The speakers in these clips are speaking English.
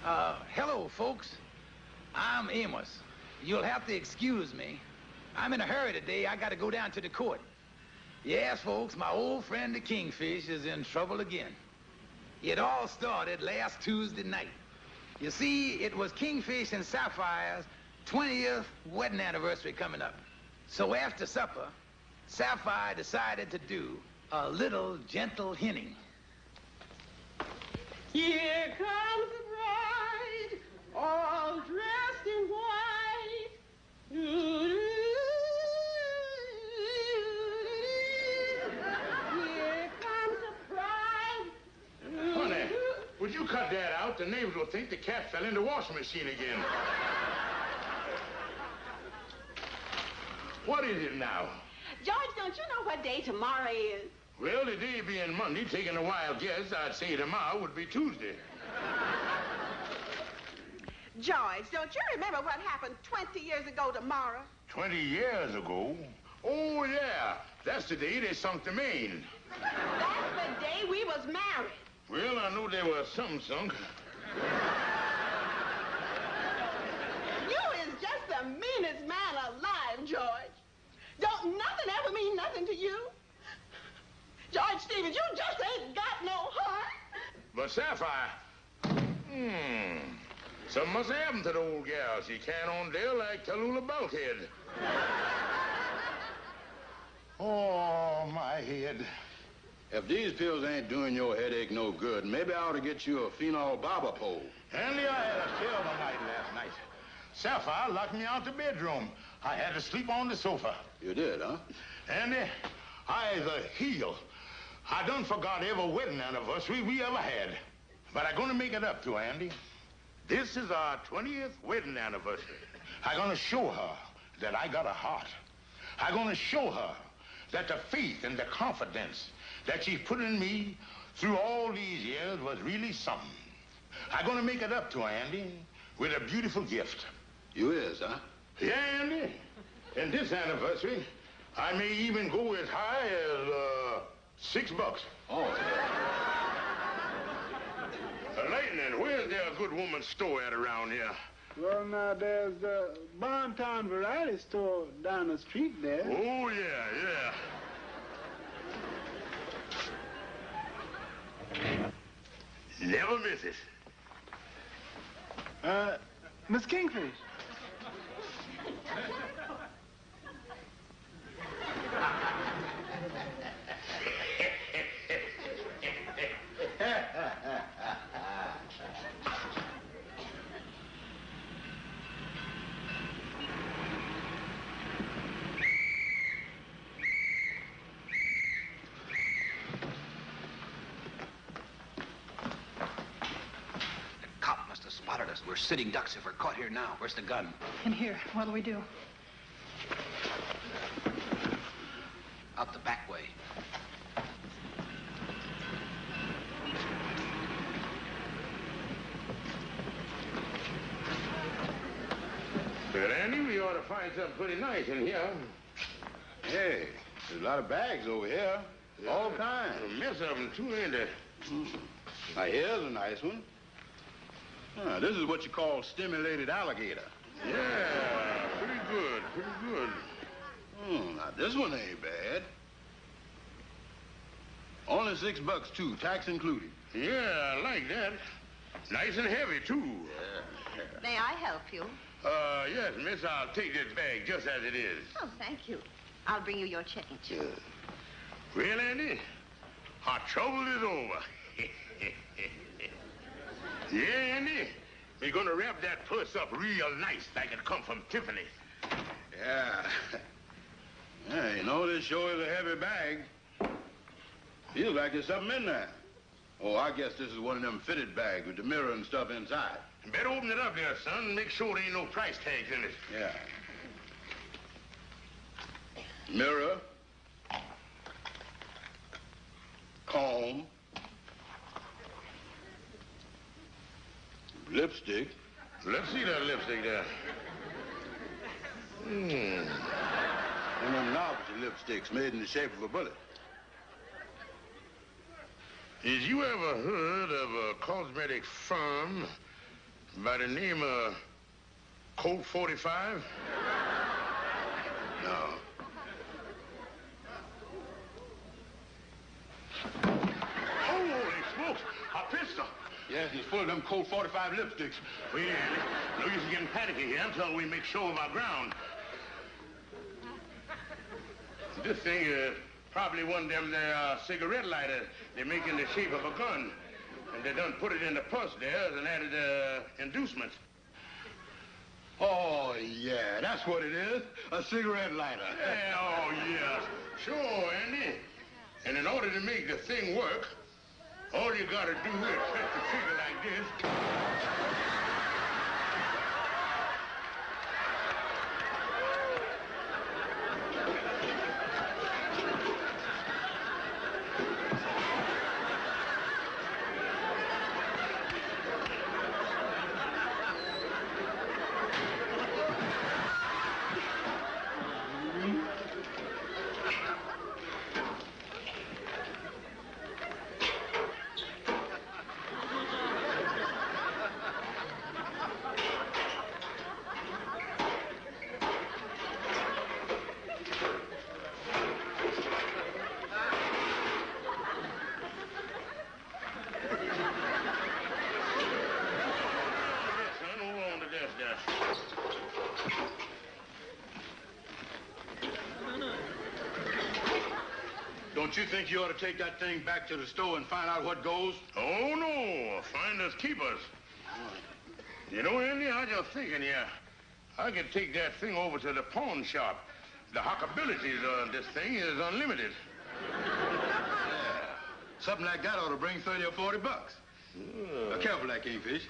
Hello, folks. I'm Amos. You'll have to excuse me. I'm in a hurry today. I got to go down to the court. Yes, folks, my old friend the Kingfish is in trouble again. It all started last Tuesday night. You see, it was Kingfish and Sapphire's 20th wedding anniversary coming up. So after supper, Sapphire decided to do a little gentle hinting. Here comes the bride, all dressed in white. Here comes the bride. Honey, would you cut that out? The neighbors will think the cat fell in the washing machine again. What is it now? George, don't you know what day tomorrow is? Well, the day being Monday, taking a wild guess, I'd say tomorrow would be Tuesday. George, don't you remember what happened 20 years ago tomorrow? 20 years ago? Oh, yeah. That's the day they sunk the Maine. That's the day we was married. Well, I know there was something sunk. You is just the meanest man alive, George. Don't nothing ever mean nothing to you? George Stevens, you just ain't got no heart. But Sapphire, something must have happened to the old gal. She can't on there like Tallulah Bulkhead. Oh, my head. If these pills ain't doing your headache no good, maybe I ought to get you a phenol barber pole. Andy, I had a terrible night last night. Sapphire locked me out the bedroom. I had to sleep on the sofa. You did, huh? Andy, I's a heel. I done forgot every wedding anniversary we ever had. But I'm gonna make it up to Andy. This is our 20th wedding anniversary. I'm gonna show her that I got a heart. I'm gonna show her that the faith and the confidence that she put in me through all these years was really something. I'm gonna make it up to her, Andy, with a beautiful gift. You is, huh? Yeah, Andy. And this anniversary, I may even go as high as $6. Oh. Lightning, where's there a good woman's store at around here? Well, now, there's the Bontown Variety Store down the street there. Oh, yeah. Never miss it. Miss Kingfish. Spotted us. We're sitting ducks if we're caught here now. Where's the gun? In here. What'll we do? Out the back way. Well, Andy, we ought to find something pretty nice in here. Hey, there's a lot of bags over here. Yeah, all kinds. A mess of them, too, ain't there? Now, here's a nice one. This is what you call stimulated alligator. Yeah, pretty good. Now, this one ain't bad. Only $6, too, tax included. Yeah, I like that. Nice and heavy, too. Yeah. May I help you? Yes, miss, I'll take this bag just as it is. Oh, thank you. I'll bring you your change. Well, Andy, our trouble is over. Yeah, Andy, we're gonna wrap that purse up real nice like it come from Tiffany's. Yeah. Yeah, you know, this sure is a heavy bag. Feels like there's something in there. Oh, I guess this is one of them fitted bags with the mirror and stuff inside. Better open it up there, son, and make sure there ain't no price tags in it. Yeah. Mirror. Comb. Lipstick. Let's see that lipstick there. One of them novelty lipsticks made in the shape of a bullet. Did you ever heard of a cosmetic firm By the name of Colt 45? No. Holy smokes, a pistol. Yes, he's full of them Colt 45 lipsticks. Wait, Andy. No use in getting panicky here until we make sure of our ground. This thing is probably one of them there cigarette lighters they make in the shape of a gun. And they done put it in the purse there and added inducements. Oh, yeah, that's what it is. A cigarette lighter. Yeah, oh, yes. Sure, Andy. And in order to make the thing work, all you gotta do is press the trigger like this. Don't you think you ought to take that thing back to the store and find out what goes? Oh, no. Finders keepers. You know, Andy, I just thinking, yeah, I could take that thing over to the pawn shop. The hockabilities of this thing is unlimited. Yeah. Something like that ought to bring 30 or 40 bucks. Careful that Kingfish.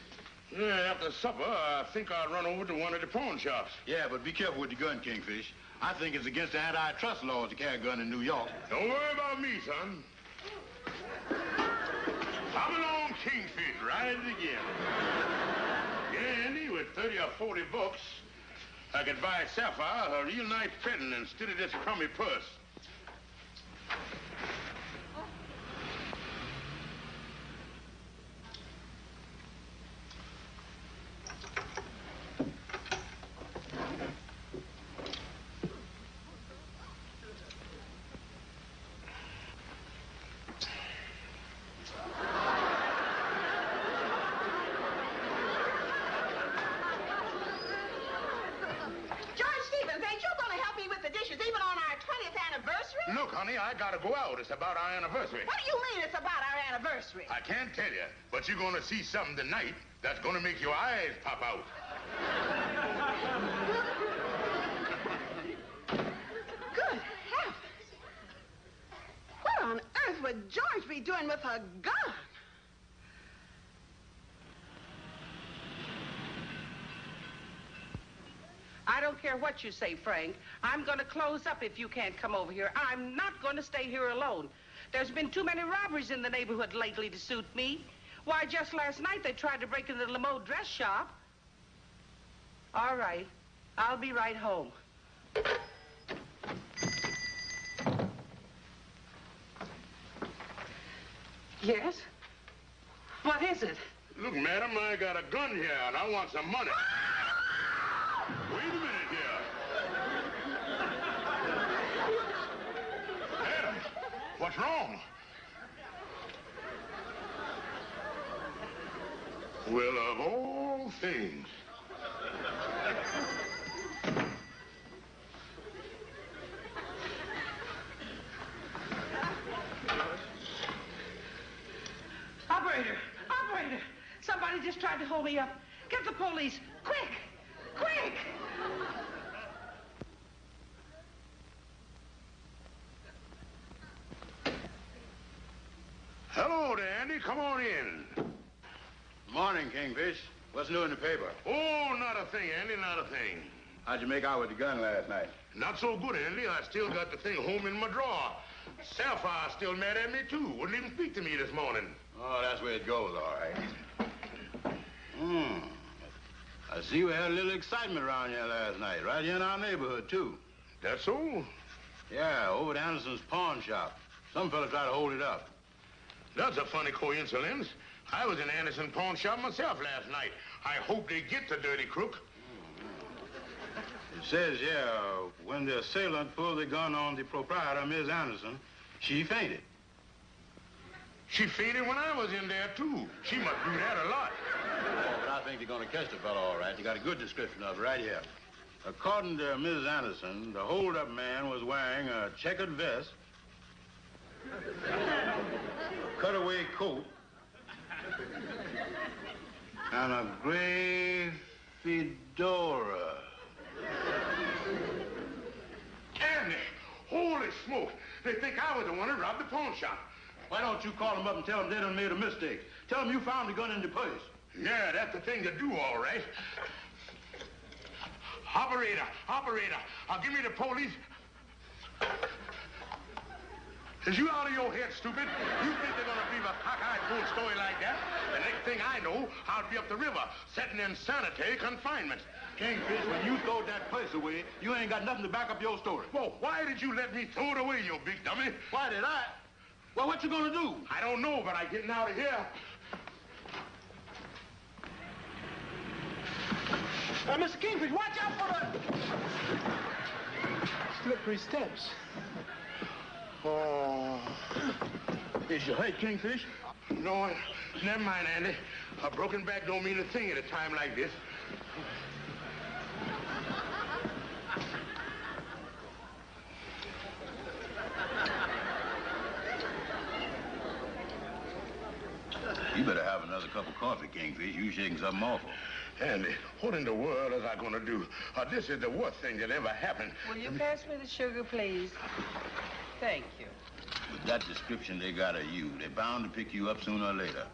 Yeah, after supper, I think I'll run over to one of the pawn shops. Yeah, but be careful with the gun, Kingfish. I think it's against the antitrust laws to carry a gun in New York. Don't worry about me, son. Come along, Kingfish, ride it again. Yeah, Andy, with 30 or 40 bucks, I could buy Sapphire a real nice present instead of this crummy purse. Look, honey, I gotta go out. It's about our anniversary. What do you mean it's about our anniversary? I can't tell you, but you're gonna see something tonight that's gonna make your eyes pop out. Good heavens. What on earth would George be doing with a gun? I don't care what you say, Frank. I'm going to close up if you can't come over here. I'm not going to stay here alone. There's been too many robberies in the neighborhood lately to suit me. Why, just last night they tried to break into the Lamont dress shop. All right. I'll be right home. Yes? What is it? Look, madam, I got a gun here, and I want some money. Wait a minute here. Madam, what's wrong? Well, of all things. Operator! Operator! Somebody just tried to hold me up. Get the police. Quick! Quick! Hello there, Andy. Come on in. Morning, Kingfish. What's new in the paper? Oh, not a thing, Andy, not a thing. How'd you make out with the gun last night? Not so good, Andy. I still got the thing home in my drawer. Sapphire's still mad at me, too. Wouldn't even speak to me this morning. Oh, that's where it goes, all right. I see we had a little excitement around here last night, right here in our neighborhood, too. That's so? Yeah, over at Anderson's pawn shop. Some fella tried to hold it up. That's a funny coincidence. I was in Anderson pawn shop myself last night. I hope they get the dirty crook. It says, yeah, when the assailant pulled the gun on the proprietor, Miss Anderson, she fainted. She fainted when I was in there, too. She must do that a lot. Oh, but I think they're going to catch the fellow all right. You got a good description of it right here. According to Mrs. Anderson, the hold-up man was wearing a checkered vest, a cutaway coat, and a gray fedora. Andy, holy smoke. They think I was the one who robbed the pawn shop. Why don't you call them up and tell them they done made a mistake? Tell them you found the gun in the purse. Yeah, that's the thing to do, all right. Operator, give me the police. Is you out of your head, stupid? You think they're gonna believe a cockeyed fool story like that? The next thing I know, I'll be up the river, sitting in sanitary confinement. Kingfish, when you throw that purse away, you ain't got nothing to back up your story. Well, why did you let me throw it away, you big dummy? Why did I? Well, what you gonna do? I don't know, but I'm getting out of here. Mr. Kingfish, watch out for the slippery steps. Oh. Is your hurt, Kingfish? No, never mind, Andy. A broken back don't mean a thing at a time like this. You better have another cup of coffee, Kingfish. You shaking something awful. Andy, what in the world is I gonna do? This is the worst thing that ever happened. Will you pass me the sugar, please? Thank you. With that description they got of you, they're bound to pick you up sooner or later.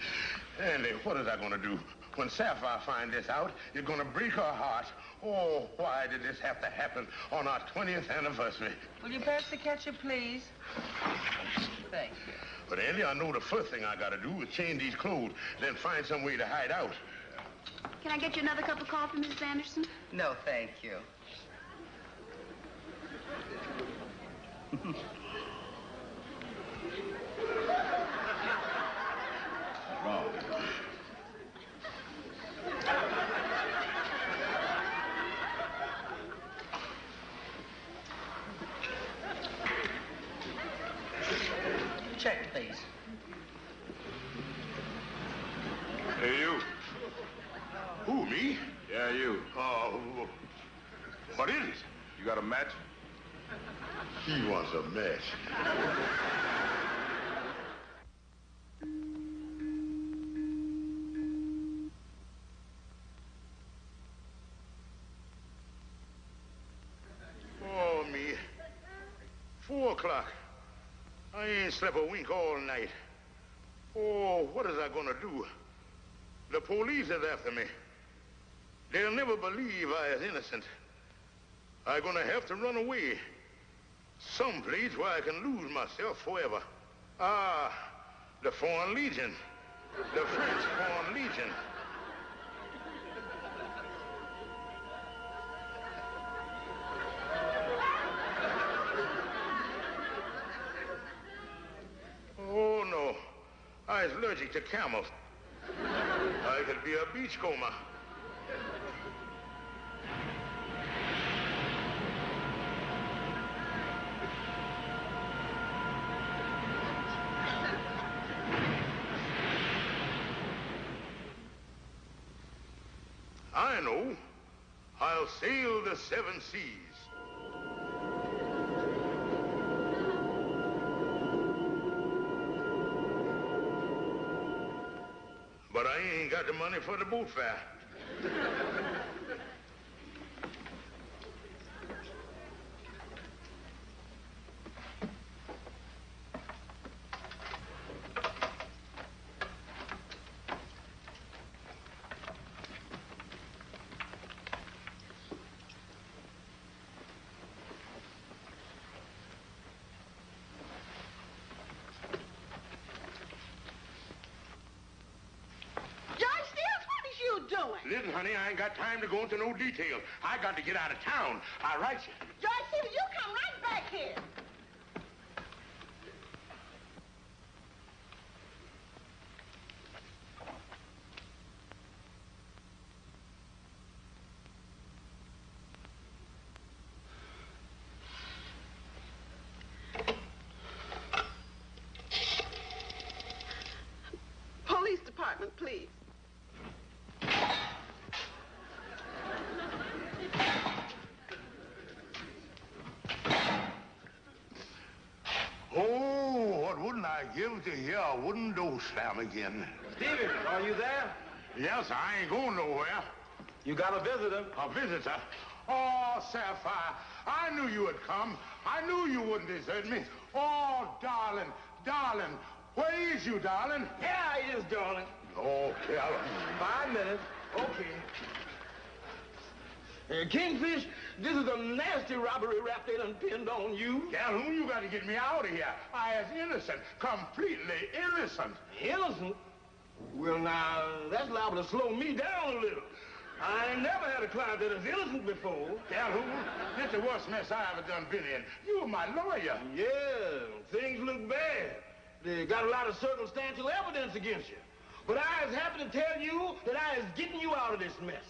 Andy, what is I gonna do? When Sapphire finds this out, you're gonna break her heart. Oh, why did this have to happen on our 20th anniversary? Will you pass the ketchup, please? Thank you. But Andy, I know the first thing I gotta do is change these clothes, then find some way to hide out. Can I get you another cup of coffee, Mrs. Anderson? No, thank you. What's wrong? Check, please. Hey, you. Who, me? Yeah, you. Oh, what is it? You got a match? He wants a match. Oh, me. 4 o'clock. I ain't slept a wink all night. Oh, what is I gonna do? The police is after me. They'll never believe I is innocent. I'm gonna have to run away. Someplace where I can lose myself forever. Ah, the Foreign Legion. The French Foreign Legion. Oh, no. I is allergic to camels. I could be a beachcomber. I know. I'll sail the 7 seas. But I ain't got the money for the boat fare. Listen, honey, I ain't got time to go into no detail. I got to get out of town. I'll write you. George Stevens, you come right back here. I give to hear a wooden door slam again. Stevens, are you there? Yes, I ain't going nowhere. You got a visitor. A visitor? Oh, Sapphire, I knew you would come. I knew you wouldn't desert me. Oh, darling, darling. Where is you, darling? Yeah, he is, darling. Oh, Calhoun. 5 minutes. Okay. Kingfish, this is a nasty robbery rap they done pinned on you. Calhoun, you got to get me out of here. I is innocent, completely innocent. Innocent? Well, now, that's liable to slow me down a little. I ain't never had a client that is innocent before. Calhoun, this is the worst mess I ever done been in. You were my lawyer. Yeah, things look bad. They got a lot of circumstantial evidence against you. But I is happy to tell you that I is getting you out of this mess.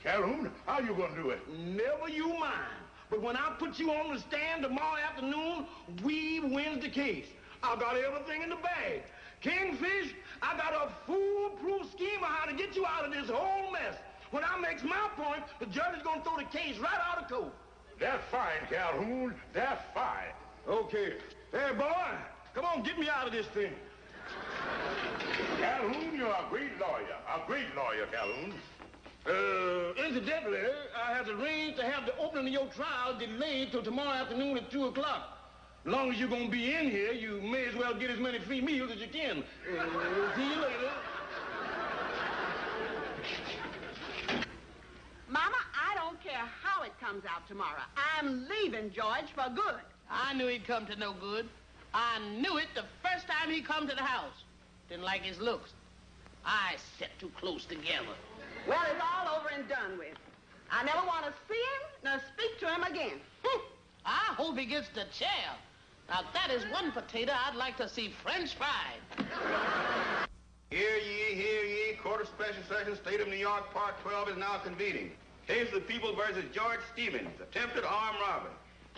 Calhoun, how you gonna do it? Never you mind. But when I put you on the stand tomorrow afternoon, we wins the case. I got everything in the bag. Kingfish, I got a foolproof scheme of how to get you out of this whole mess. When I makes my point, the judge is gonna throw the case right out of court. That's fine, Calhoun. That's fine. Okay. Hey, boy, come on, get me out of this thing. Calhoun, you're a great lawyer, Calhoun. Incidentally, I have arranged to have the opening of your trial delayed till tomorrow afternoon at 2 o'clock. As long as you're going to be in here, you may as well get as many free meals as you can. See you later. Mama, I don't care how it comes out tomorrow. I'm leaving George for good. I knew he'd come to no good. I knew it the first time he come to the house. Didn't like his looks. I sat too close together. Well, it's all over and done with. I never want to see him nor speak to him again. I hope he gets the chair. Now, that is one potato I'd like to see French fried. Hear ye, Court of Special Sessions, State of New York, Part 12 is now convening. Case of the People versus George Stevens, attempted armed robbery.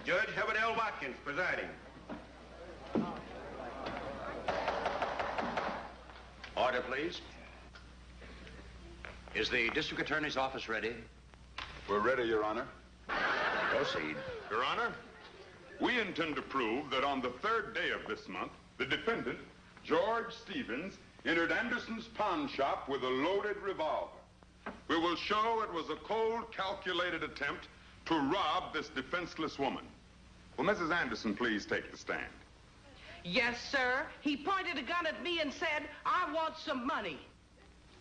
Judge Herbert L. Watkins presiding. Order, please. Is the district attorney's office ready? We're ready, Your Honor. Proceed. Your Honor, we intend to prove that on the 3rd day of this month, the defendant, George Stevens, entered Anderson's pawn shop with a loaded revolver. We will show it was a cold, calculated attempt to rob this defenseless woman. Will Mrs. Anderson please take the stand? Yes, sir. He pointed a gun at me and said, I want some money.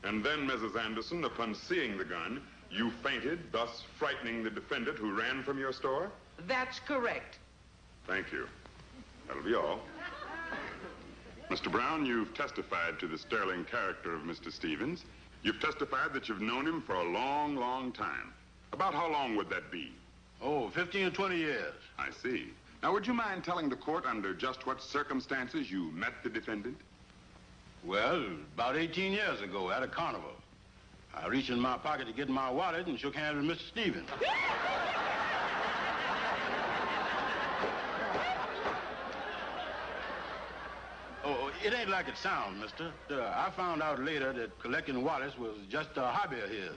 And then, Mrs. Anderson, upon seeing the gun, you fainted, thus frightening the defendant who ran from your store? That's correct. Thank you. That'll be all. Mr. Brown, you've testified to the sterling character of Mr. Stevens. You've testified that you've known him for a long, long time. About how long would that be? Oh, 15 or 20 years. I see. Now, would you mind telling the court under just what circumstances you met the defendant? Well, about 18 years ago at a carnival. I reached in my pocket to get my wallet and shook hands with Mr. Stevens. Oh, it ain't like it sounds, mister. I found out later that collecting wallets was just a hobby of his.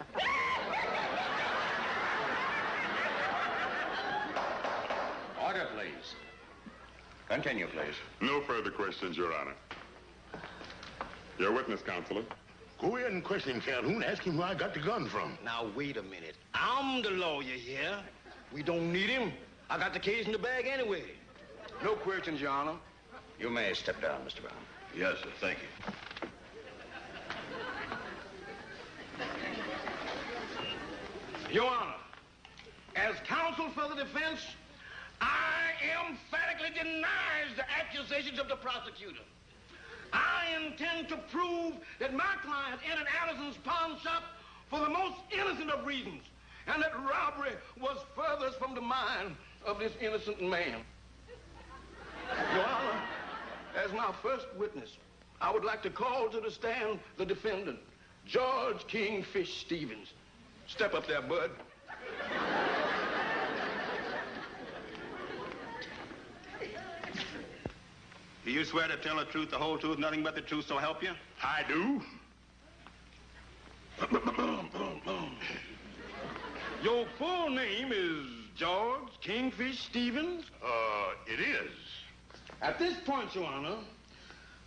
Order, please. Continue, please. No further questions, Your Honor. Your witness, Counselor. Go ahead and question him, Calhoun. Ask him where I got the gun from. Now, wait a minute. I'm the lawyer here. We don't need him. I got the case in the bag anyway. No questions, Your Honor. You may step down, Mr. Brown. Yes, sir. Thank you. Your Honor, as counsel for the defense, I emphatically denies the accusations of the prosecutor. I intend to prove that my client entered Anderson's pawn shop for the most innocent of reasons, and that robbery was furthest from the mind of this innocent man. Your Honor, as my first witness, I would like to call to the stand the defendant, George Kingfish Stevens. Step up there, bud. Do you swear to tell the truth, the whole truth, nothing but the truth, so help you? I do. Your full name is George Kingfish Stevens? It is. At this point, Your Honor,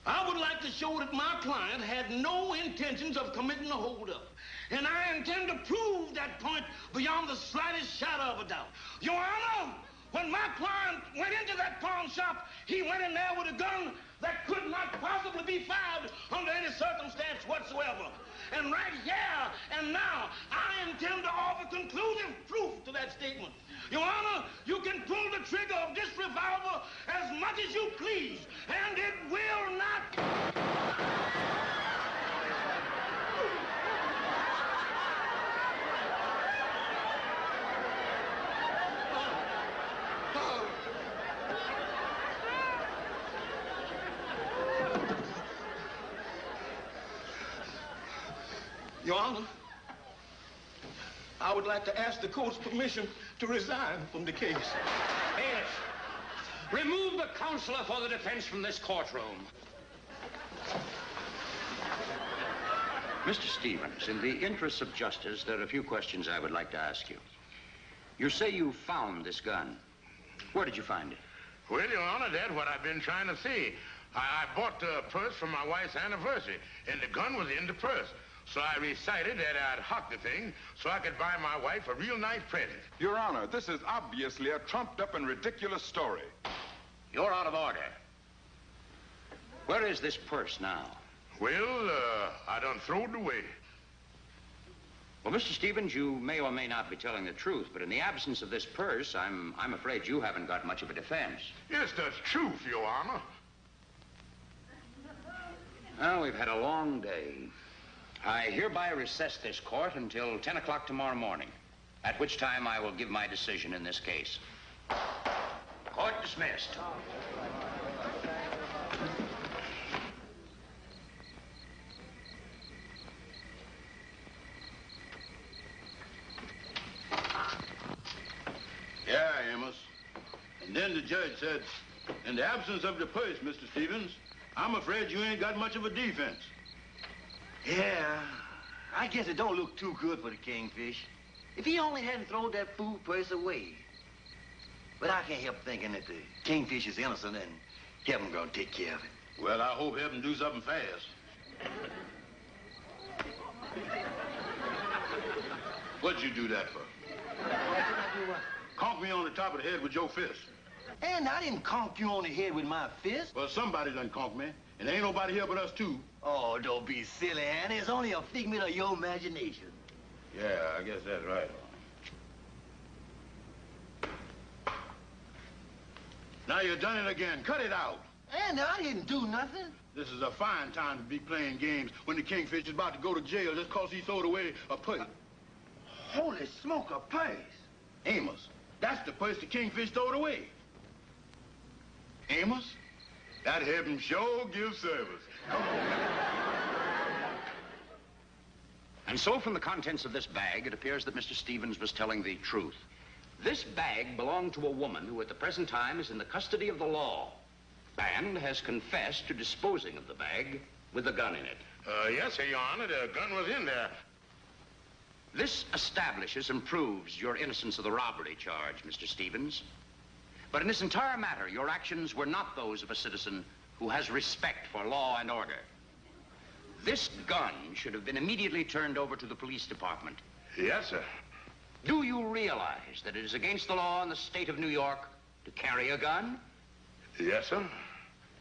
I would like to show that my client had no intentions of committing a holdup. And I intend to prove that point beyond the slightest shadow of a doubt. Your Honor, when my client went into that pawn shop, he went in there with a gun that could not possibly be fired under any circumstance whatsoever. And right here and now, I intend to offer conclusive proof to that statement. Your Honor, you can pull the trigger of this revolver as much as you please, and it will not... Your Honor, I would like to ask the court's permission to resign from the case. Bailiff, remove the counselor for the defense from this courtroom. Mr. Stevens, in the interests of justice, there are a few questions I would like to ask you. You say you found this gun. Where did you find it? Well, Your Honor, that's what I've been trying to say. I bought the purse for my wife's anniversary, and the gun was in the purse. So I recited that I'd hock the thing so I could buy my wife a real nice present. Your Honor, this is obviously a trumped-up and ridiculous story. You're out of order. Where is this purse now? Well, I done throwed it away. Well, Mr. Stevens, you may or may not be telling the truth, but in the absence of this purse, I'm afraid you haven't got much of a defense. Yes, that's truth, Your Honor. Well, we've had a long day. I hereby recess this court until 10 o'clock tomorrow morning, at which time I will give my decision in this case. Court dismissed. Yeah, Amos. And then the judge said, in the absence of the purse, Mr. Stevens, I'm afraid you ain't got much of a defense. Yeah, I guess it don't look too good for the Kingfish. If he only hadn't thrown that fool purse away. But I can't help thinking that the Kingfish is innocent and Heaven gonna take care of it. Well, I hope Heaven do something fast. What'd you do that for? Conk me on the top of the head with your fist. And I didn't conk you on the head with my fist. Well, somebody done conked me. And ain't nobody here but us two. Oh, don't be silly, Annie. It's only a figment of your imagination. Yeah, I guess that's right. Now you done it again. Cut it out. And I didn't do nothing. This is a fine time to be playing games when the Kingfish is about to go to jail just because he throwed away a purse. Holy smoke, a purse. Amos, that's the purse the Kingfish throwed away. Amos, that Heaven sure gives service. Come on. And so from the contents of this bag, it appears that Mr. Stevens was telling the truth. This bag belonged to a woman who at the present time is in the custody of the law and has confessed to disposing of the bag with a gun in it. Yes, sir, Your Honor. The gun was in there. This establishes and proves your innocence of the robbery charge, Mr. Stevens. But in this entire matter, your actions were not those of a citizen who has respect for law and order. This gun should have been immediately turned over to the police department. Yes, sir. Do you realize that it is against the law in the state of New York to carry a gun? Yes, sir.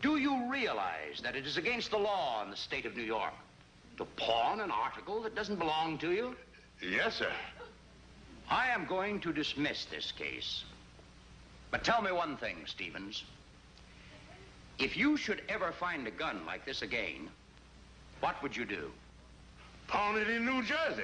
Do you realize that it is against the law in the state of New York to pawn an article that doesn't belong to you? Yes, sir. I am going to dismiss this case. But tell me one thing, Stevens. If you should ever find a gun like this again, what would you do? Pawn it in New Jersey.